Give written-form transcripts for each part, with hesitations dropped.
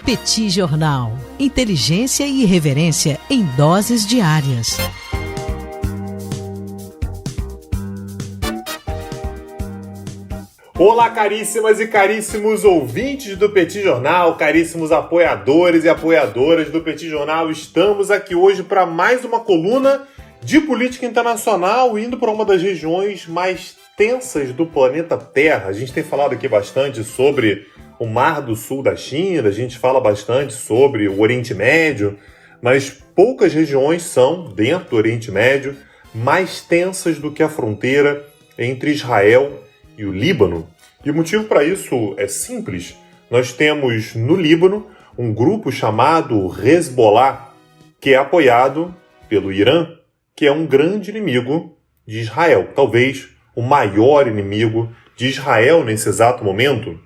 Petit Jornal. Inteligência e irreverência em doses diárias. Olá, caríssimas e caríssimos ouvintes do Petit Jornal, caríssimos apoiadores e apoiadoras do Petit Jornal. Estamos aqui hoje para mais uma coluna de política internacional, indo para uma das regiões mais tensas do planeta Terra. A gente tem falado aqui bastante sobre o Mar do Sul da China, a gente fala bastante sobre o Oriente Médio, mas poucas regiões são, dentro do Oriente Médio, mais tensas do que a fronteira entre Israel e o Líbano. E o motivo para isso é simples. Nós temos no Líbano um grupo chamado Hezbollah, que é apoiado pelo Irã, que é um grande inimigo de Israel, talvez o maior inimigo de Israel nesse exato momento.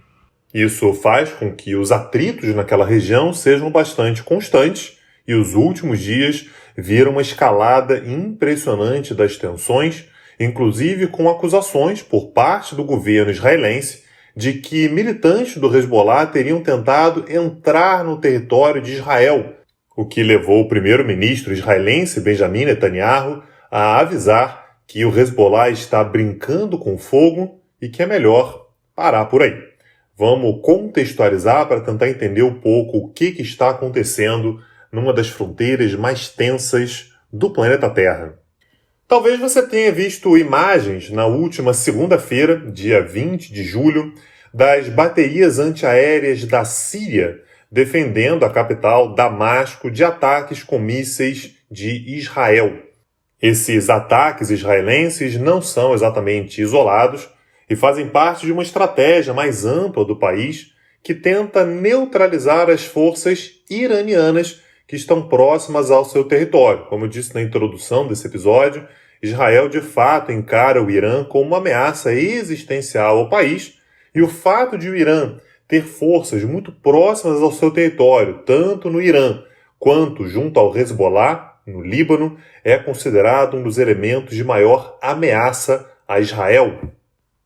Isso faz com que os atritos naquela região sejam bastante constantes e os últimos dias viram uma escalada impressionante das tensões, inclusive com acusações por parte do governo israelense de que militantes do Hezbollah teriam tentado entrar no território de Israel, o que levou o primeiro-ministro israelense Benjamin Netanyahu a avisar que o Hezbollah está brincando com fogo e que é melhor parar por aí. Vamos contextualizar para tentar entender um pouco o que está acontecendo numa das fronteiras mais tensas do planeta Terra. Talvez você tenha visto imagens na última segunda-feira, dia 20 de julho, das baterias antiaéreas da Síria defendendo a capital Damasco de ataques com mísseis de Israel. Esses ataques israelenses não são exatamente isolados e fazem parte de uma estratégia mais ampla do país que tenta neutralizar as forças iranianas que estão próximas ao seu território. Como eu disse na introdução desse episódio, Israel de fato encara o Irã como uma ameaça existencial ao país, e o fato de o Irã ter forças muito próximas ao seu território, tanto no Irã quanto junto ao Hezbollah, no Líbano, é considerado um dos elementos de maior ameaça a Israel.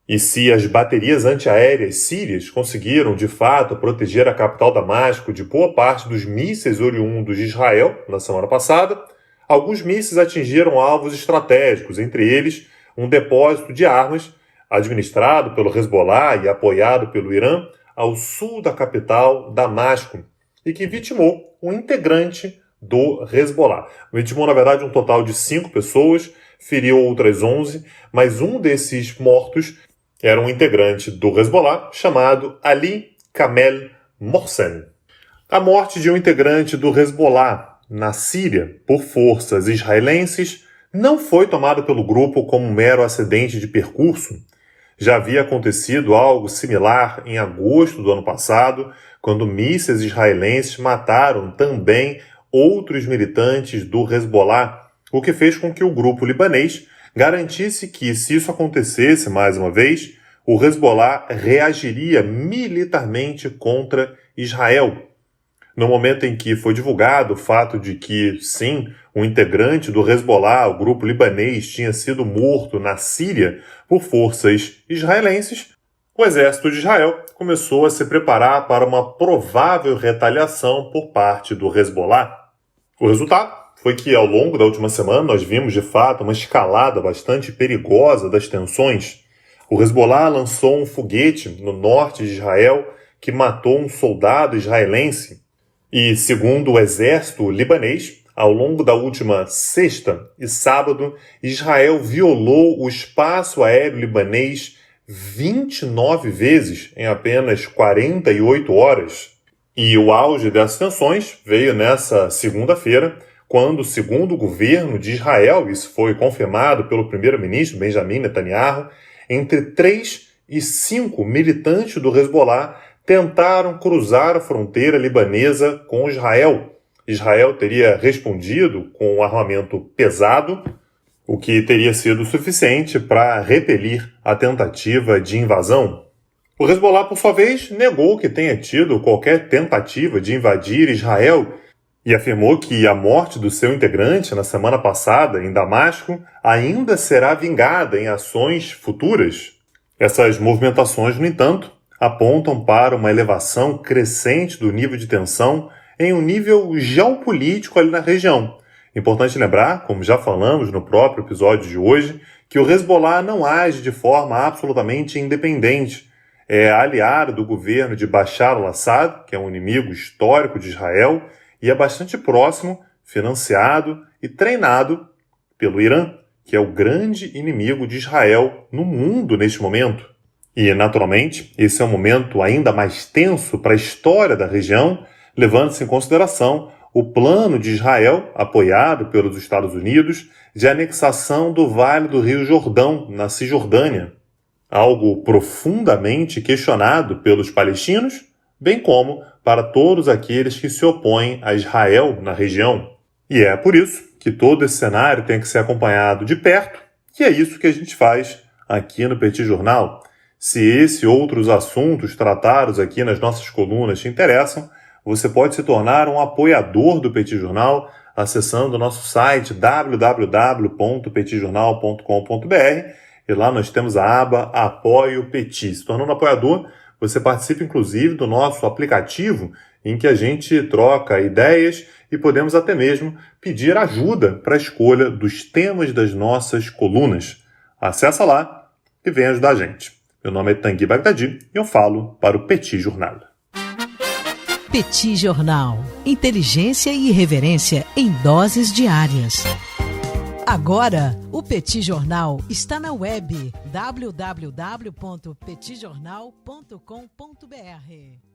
E se as baterias antiaéreas sírias conseguiram, de fato, proteger a capital Damasco de boa parte dos mísseis oriundos de Israel na semana passada, alguns mísseis atingiram alvos estratégicos, entre eles um depósito de armas administrado pelo Hezbollah e apoiado pelo Irã ao sul da capital Damasco e que vitimou um integrante do Hezbollah. Vitimou, na verdade, um total de 5 pessoas, feriu outras 11, mas um desses mortos era um integrante do Hezbollah chamado Ali Kamel Mohsen. A morte de um integrante do Hezbollah na Síria por forças israelenses não foi tomada pelo grupo como um mero acidente de percurso. Já havia acontecido algo similar em agosto do ano passado, quando mísseis israelenses mataram também outros militantes do Hezbollah, o que fez com que o grupo libanês garantisse que, se isso acontecesse mais uma vez, o Hezbollah reagiria militarmente contra Israel. No momento em que foi divulgado o fato de que, sim, um integrante do Hezbollah, o grupo libanês, tinha sido morto na Síria por forças israelenses, o exército de Israel começou a se preparar para uma provável retaliação por parte do Hezbollah. O resultado foi que, ao longo da última semana, nós vimos, de fato, uma escalada bastante perigosa das tensões. O Hezbollah lançou um foguete no norte de Israel que matou um soldado israelense. E, segundo o exército libanês, ao longo da última sexta e sábado, Israel violou o espaço aéreo libanês 29 vezes em apenas 48 horas. E o auge dessas tensões veio nessa segunda-feira, quando, segundo o governo de Israel, isso foi confirmado pelo primeiro-ministro Benjamin Netanyahu, entre 3 e 5 militantes do Hezbollah tentaram cruzar a fronteira libanesa com Israel. Israel teria respondido com um armamento pesado, o que teria sido suficiente para repelir a tentativa de invasão. O Hezbollah, por sua vez, negou que tenha tido qualquer tentativa de invadir Israel e afirmou que a morte do seu integrante na semana passada em Damasco ainda será vingada em ações futuras. Essas movimentações, no entanto, apontam para uma elevação crescente do nível de tensão em um nível geopolítico ali na região. Importante lembrar, como já falamos no próprio episódio de hoje, que o Hezbollah não age de forma absolutamente independente. É aliado do governo de Bashar al-Assad, que é um inimigo histórico de Israel, e é bastante próximo, financiado e treinado pelo Irã, que é o grande inimigo de Israel no mundo neste momento. E, naturalmente, esse é um momento ainda mais tenso para a história da região, levando-se em consideração o plano de Israel, apoiado pelos Estados Unidos, de anexação do Vale do Rio Jordão, na Cisjordânia, algo profundamente questionado pelos palestinos, bem como para todos aqueles que se opõem a Israel na região. E é por isso que todo esse cenário tem que ser acompanhado de perto, e é isso que a gente faz aqui no Petit Jornal. Se esse e outros assuntos tratados aqui nas nossas colunas te interessam, você pode se tornar um apoiador do Petit Jornal acessando o nosso site www.petitjornal.com.br e lá nós temos a aba Apoie o Petit. Se tornando apoiador, você participa inclusive do nosso aplicativo em que a gente troca ideias e podemos até mesmo pedir ajuda para a escolha dos temas das nossas colunas. Acessa lá e vem ajudar a gente. Meu nome é Tanguy Bagdadi e eu falo para o Petit Jornal. Petit Jornal. Inteligência e irreverência em doses diárias. Agora, o Petit Jornal está na web www.petitjornal.com.br.